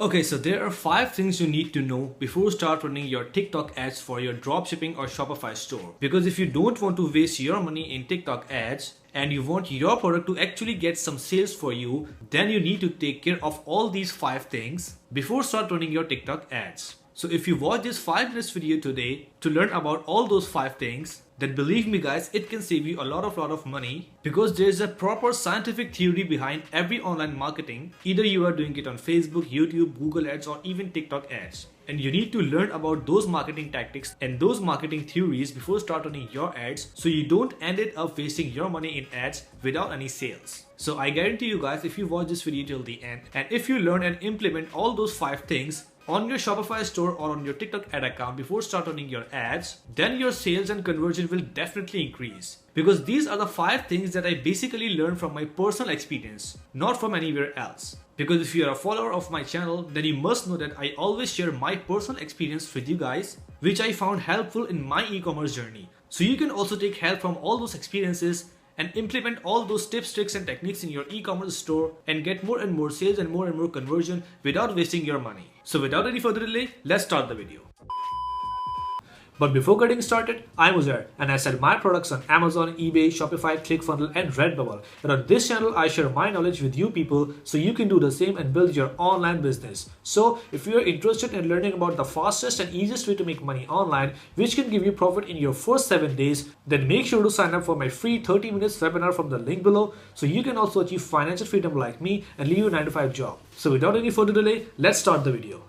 Okay, so there are 5 things you need to know before start running your TikTok ads for your dropshipping or Shopify store. Because if you don't want to waste your money in TikTok ads and you want your product to actually get some sales for you, then you need to take care of all these 5 things before start running your TikTok ads. So if you watch this 5 minutes video today to learn about all those 5 things, then believe me guys, it can save you a lot of money because there is a proper scientific theory behind every online marketing. Either you are doing it on Facebook, YouTube, Google ads or even TikTok ads. And you need to learn about those marketing tactics and those marketing theories before start running your ads so you don't end it up wasting your money in ads without any sales. So I guarantee you guys, if you watch this video till the end and if you learn and implement all those 5 things on your Shopify store or on your TikTok ad account before start running your ads, then your sales and conversion will definitely increase. Because these are the 5 things that I basically learned from my personal experience, not from anywhere else. Because if you are a follower of my channel, then you must know that I always share my personal experience with you guys, which I found helpful in my e-commerce journey. So you can also take help from all those experiences and implement all those tips, tricks and techniques in your e-commerce store and get more and more sales and more conversion without wasting your money. So without any further delay, let's start the video. But before getting started, I'm Uzair and I sell my products on Amazon, eBay, Shopify, ClickFunnels and Redbubble. And on this channel, I share my knowledge with you people so you can do the same and build your online business. So if you're interested in learning about the fastest and easiest way to make money online, which can give you profit in your first 7 days, then make sure to sign up for my free 30 minutes webinar from the link below so you can also achieve financial freedom like me and leave your 9-to-5 job. So without any further delay, let's start the video.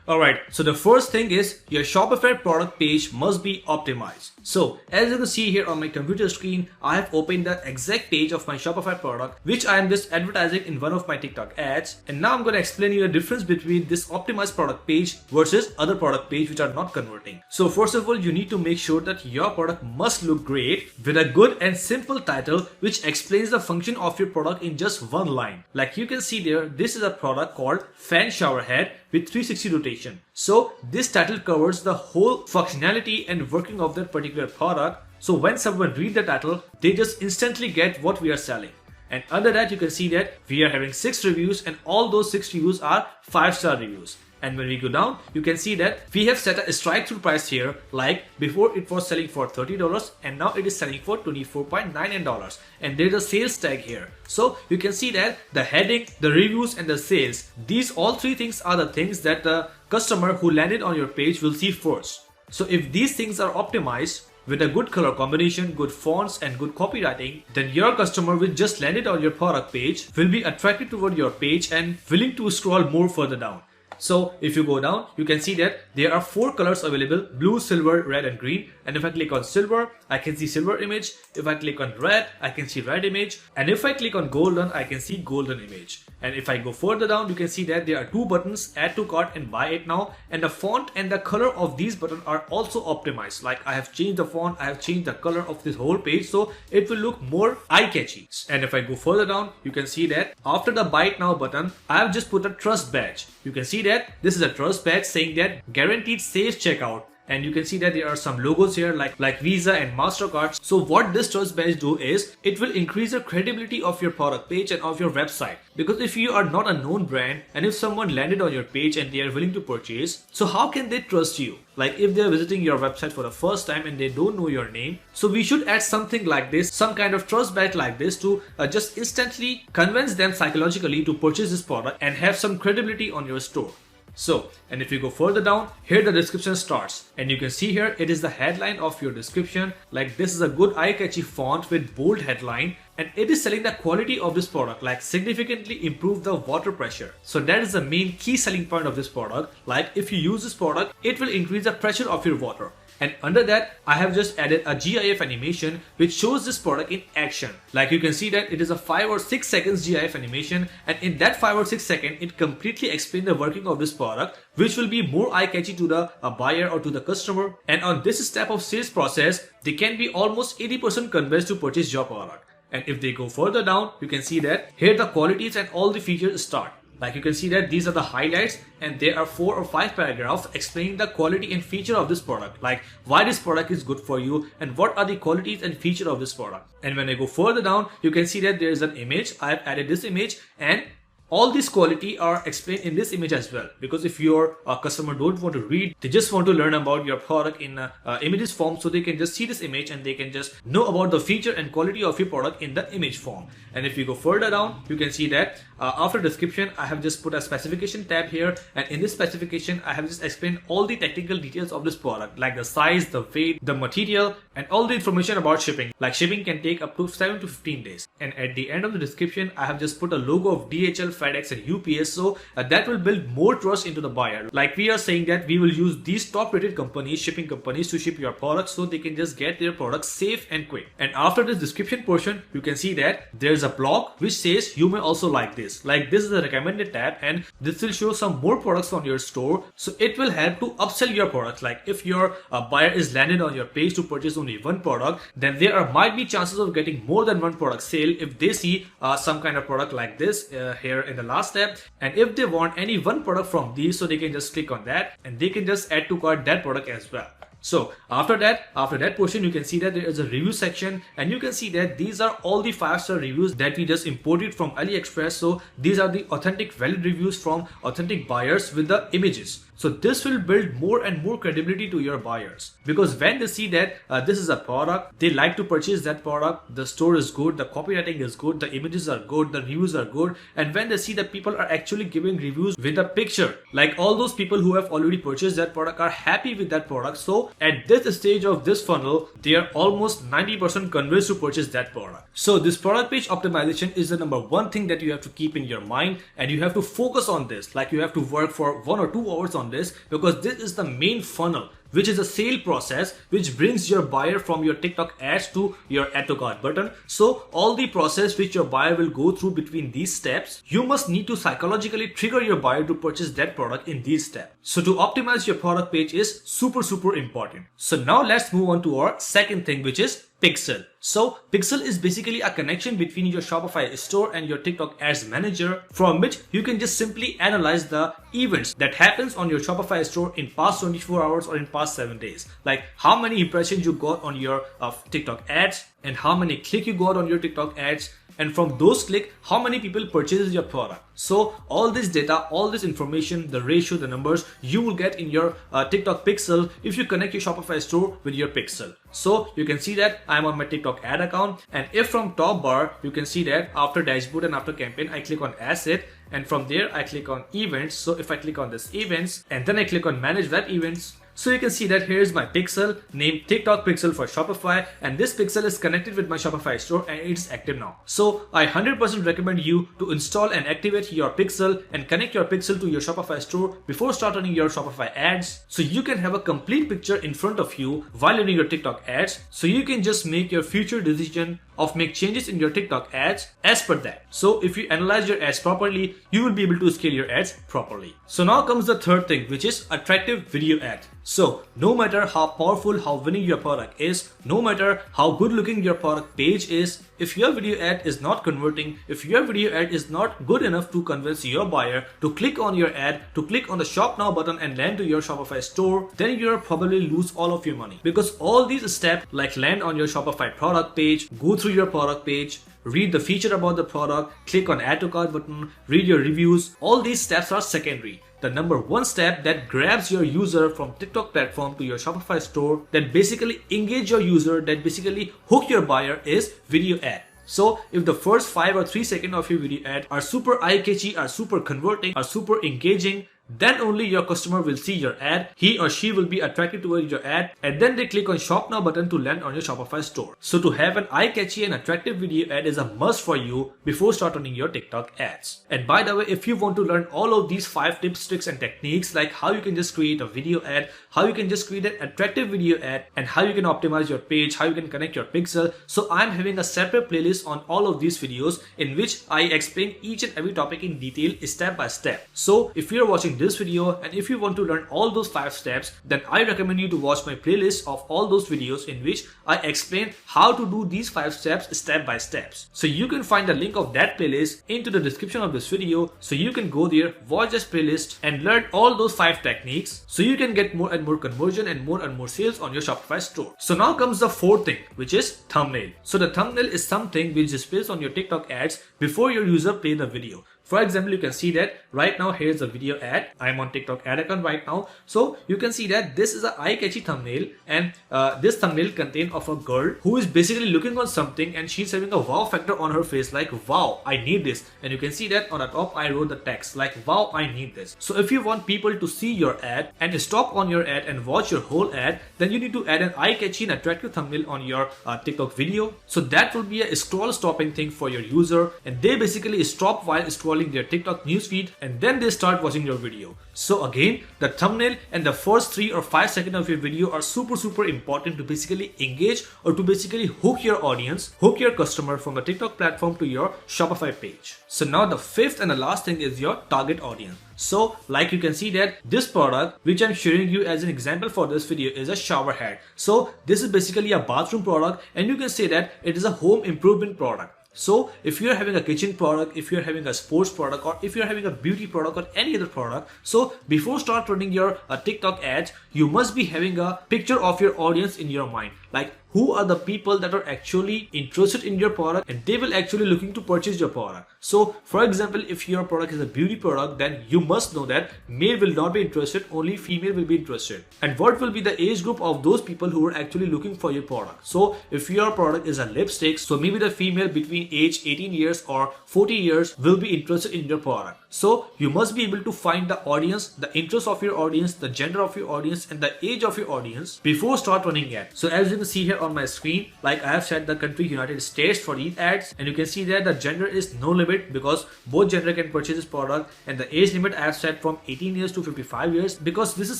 Alright, so the first thing is your Shopify product page must be optimized. So as you can see here on my computer screen, I have opened the exact page of my Shopify product, which I am just advertising in one of my TikTok ads. And now I'm going to explain you the difference between this optimized product page versus other product page which are not converting. So first of all, you need to make sure that your product must look great with a good and simple title which explains the function of your product in just one line. Like you can see there, this is a product called Fan Shower Head with 360 rotation. So this title covers the whole functionality and working of that particular product. So when someone reads the title, they just instantly get what we are selling. And under that, you can see that we are having 6 reviews and all those 6 reviews are 5-star reviews. And when we go down, you can see that we have set a strike-through price here. Like before it was selling for $30 and now it is selling for $24.99. And there's a sales tag here. So you can see that the heading, the reviews and the sales, these all 3 things are the things that the customer who landed on your page will see first. So if these things are optimized with a good color combination, good fonts and good copywriting, then your customer will just landed on your product page will be attracted toward your page and willing to scroll more further down. So if you go down, you can see that there are 4 colors available: blue, silver, red and green. And if I click on silver, I can see silver image. If I click on red, I can see red image. And if I click on golden, I can see golden image. And if I go further down, you can see that there are 2 buttons, add to cart and buy it now. And the font and the color of these buttons are also optimized. Like I have changed the font, I have changed the color of this whole page so it will look more eye-catchy. And if I go further down, you can see that after the buy it now button, I have just put a trust badge. You can see that this is a trust badge saying that guaranteed safe checkout. And you can see that there are some logos here like Visa and MasterCard. So what this trust badge do is it will increase the credibility of your product page and of your website. Because if you are not a known brand and if someone landed on your page and they are willing to purchase, so how can they trust you? Like if they are visiting your website for the first time and they don't know your name. So we should add something like this, some kind of trust badge like this to just instantly convince them psychologically to purchase this product and have some credibility on your store. So, and if you go further down, here the description starts. And you can see here, it is the headline of your description. Like this is a good eye-catchy font with bold headline. And it is selling the quality of this product, like significantly improve the water pressure. So that is the main key selling point of this product. Like if you use this product, it will increase the pressure of your water. And under that, I have just added a GIF animation which shows this product in action. Like you can see that it is a 5 or 6 seconds GIF animation, and in that 5 or 6 seconds, it completely explains the working of this product, which will be more eye-catchy to the buyer or to the customer. And on this step of sales process, they can be almost 80% convinced to purchase your product. And if they go further down, you can see that here the qualities and all the features start. Like you can see that these are the highlights and there are 4 or 5 paragraphs explaining the quality and feature of this product, like why this product is good for you and what are the qualities and feature of this product. And when I go further down, you can see that there is an image. I have added this image and All these quality are explained in this image as well, because if your customer don't want to read, they just want to learn about your product in images form, so they can just see this image and they can just know about the feature and quality of your product in the image form. And if you go further down, you can see that after description, I have just put a specification tab here, and in this specification, I have just explained all the technical details of this product, like the size, the weight, the material, and all the information about shipping. Like shipping can take up to 7 to 15 days. And at the end of the description, I have just put a logo of DHL, FedEx, and UPS, so that will build more trust into the buyer. Like we are saying that we will use these top-rated companies, shipping companies, to ship your products, so they can just get their products safe and quick. And after this description portion, you can see that there's a block which says you may also like this. Like this is a recommended tab, and this will show some more products on your store, so it will help to upsell your products. Like if your buyer is landed on your page to purchase only one product, then there might be chances of getting more than one product sale if they see some kind of product like this here in the last tab. And if they want any one product from these, so they can just click on that and they can just add to cart that product as well. So after that portion, you can see that there is a review section, and you can see that these are all the 5-star reviews that we just imported from AliExpress. So these are the authentic, valid reviews from authentic buyers with the images. So this will build more and more credibility to your buyers, because when they see that this is a product, they like to purchase that product, the store is good, the copywriting is good, the images are good, the reviews are good. And when they see that people are actually giving reviews with a picture, like all those people who have already purchased that product are happy with that product. So at this stage of this funnel, they are almost 90% convinced to purchase that product. So this product page optimization is the number one thing that you have to keep in your mind, and you have to focus on this. Like you have to work for 1 or 2 hours on this, because this is the main funnel, which is a sale process which brings your buyer from your TikTok ads to your add to cart button. So all the process which your buyer will go through between these steps, you must need to psychologically trigger your buyer to purchase that product in these steps. So to optimize your product page is super important. So now let's move on to our second thing, which is Pixel. So Pixel is basically a connection between your Shopify store and your TikTok ads manager, from which you can just simply analyze the events that happens on your Shopify store in past 24 hours or in past 7 days. Like how many impressions you got on your TikTok ads, and how many clicks you got on your TikTok ads, and from those clicks, how many people purchases your product. So all this data, all this information, the ratio, the numbers, you will get in your TikTok Pixel if you connect your Shopify store with your Pixel. So you can see that I'm on my TikTok ad account, and if from top bar, you can see that after dashboard and after campaign, I click on asset, and from there I click on events. So if I click on this events, and then I click on manage web events, so you can see that here's my pixel named TikTok Pixel for Shopify, and this pixel is connected with my Shopify store and it's active now. So I 100% recommend you to install and activate your pixel and connect your pixel to your Shopify store before starting your Shopify ads, so you can have a complete picture in front of you while running your TikTok ads, so you can just make your future decision of make changes in your TikTok ads as per that. So if you analyze your ads properly, you will be able to scale your ads properly. So now comes the third thing, which is attractive video ad. So no matter how powerful, how winning your product is, no matter how good looking your product page is, if your video ad is not converting, if your video ad is not good enough to convince your buyer to click on your ad, to click on the shop now button and land to your Shopify store, then you'll probably lose all of your money. Because all these steps, like land on your Shopify product page, go through your product page, read the feature about the product, click on add to cart button, read your reviews, all these steps are secondary. The number one step that grabs your user from TikTok platform to your Shopify store, that basically engage your user, that basically hook your buyer, is video ad. So if the first 5 or 3 seconds of your video ad are super eye-catchy, are super converting, are super engaging, then only your customer will see your ad, he or she will be attracted towards your ad, and then they click on shop now button to land on your Shopify store. So to have an eye-catchy and attractive video ad is a must for you before start running your TikTok ads. And by the way, if you want to learn all of these 5 tips, tricks and techniques, like how you can just create a video ad, how you can just create an attractive video ad, and how you can optimize your page, how you can connect your pixel, so I'm having a separate playlist on all of these videos in which I explain each and every topic in detail, step by step. So if you're watching this video and if you want to learn all those 5 steps, then I recommend you to watch my playlist of all those videos in which I explain how to do these 5 steps step by steps. So you can find the link of that playlist into the description of this video, so you can go there, watch this playlist and learn all those 5 techniques, so you can get more and more conversion and more sales on your Shopify store. So now comes the fourth thing, which is thumbnail. So the thumbnail is something which displays on your TikTok ads before your user play the video. For example, you can see that right now here's a video ad. I'm on TikTok ad account right now. So you can see that this is an eye-catchy thumbnail, and this thumbnail contains of a girl who is basically looking on something and she's having a wow factor on her face, like wow, I need this. And you can see that on the top I wrote the text like wow, I need this. So if you want people to see your ad and stop on your ad and watch your whole ad, then you need to add an eye-catchy and attractive thumbnail on your TikTok video. So that will be a scroll stopping thing for your user, and they basically stop while scrolling their TikTok newsfeed and then they start watching your video. So again, the thumbnail and the first 3 or 5 seconds of your video are super important to basically engage or to basically hook your audience, hook your customer from the TikTok platform to your Shopify page. So now the fifth and the last thing is your target audience. So like you can see that this product which I'm showing you as an example for this video is a shower head. So this is basically a bathroom product, and you can say that it is a home improvement product. So if you're having a kitchen product, if you're having a sports product, or if you're having a beauty product or any other product, so before start running your TikTok ads, you must be having a picture of your audience in your mind. Like who are the people that are actually interested in your product and they will actually looking to purchase your product. So for example, if your product is a beauty product, then you must know that male will not be interested, only female will be interested. And what will be the age group of those people who are actually looking for your product? So if your product is a lipstick, so maybe the female between age 18 years or 40 years will be interested in your product. So you must be able to find the audience, the interest of your audience, the gender of your audience, and the age of your audience before start running ads. So as you can see here on my screen, like I have set the country United States for these ads, and you can see that the gender is no limit because both gender can purchase this product, and the age limit I have set from 18 years to 55 years because this is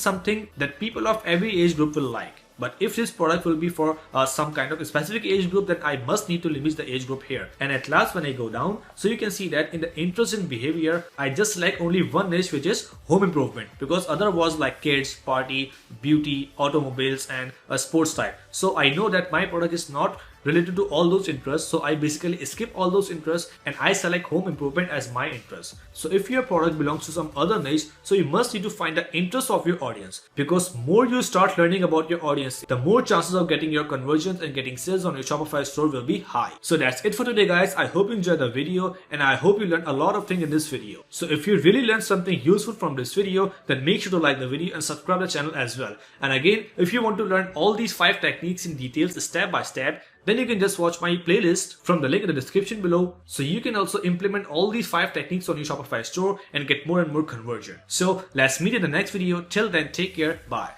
something that people of every age group will like. But if this product will be for some kind of a specific age group, then I must need to limit the age group here. And at last when I go down, so you can see that in the interest in behavior, I just select only one niche, which is home improvement, because other was like kids, party, beauty, automobiles, and a sports type. So I know that my product is not related to all those interests, so I basically skip all those interests and I select home improvement as my interest. So if your product belongs to some other niche, so you must need to find the interest of your audience, because more you start learning about your audience, the more chances of getting your conversions and getting sales on your Shopify store will be high. So that's it for today, guys. I hope you enjoyed the video and I hope you learned a lot of things in this video. So if you really learned something useful from this video, then make sure to like the video and subscribe to the channel as well. And again, if you want to learn all these 5 techniques in details step by step, then you can just watch my playlist from the link in the description below, so you can also implement all these 5 techniques on your Shopify store and get more and more conversion. So let's meet in the next video. Till then, take care. Bye.